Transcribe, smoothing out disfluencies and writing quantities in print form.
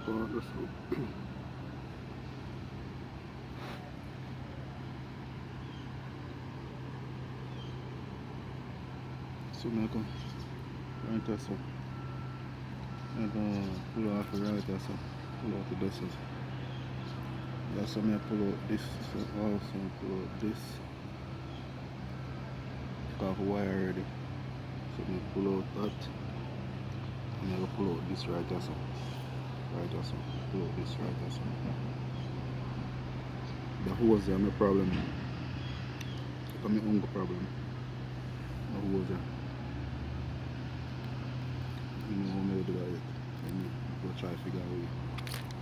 Go so. So I go right there so. I go pull off right there so. Pull out the dust. That's why I pull out this so also pull out this. Take off the wire already. So I pull out that. And I go pull out this right there so. Right there so. Pull out this right there so. The hose there my problem. It's my own problem. The hose there. You know how to do that yet. Let me go try to figure out.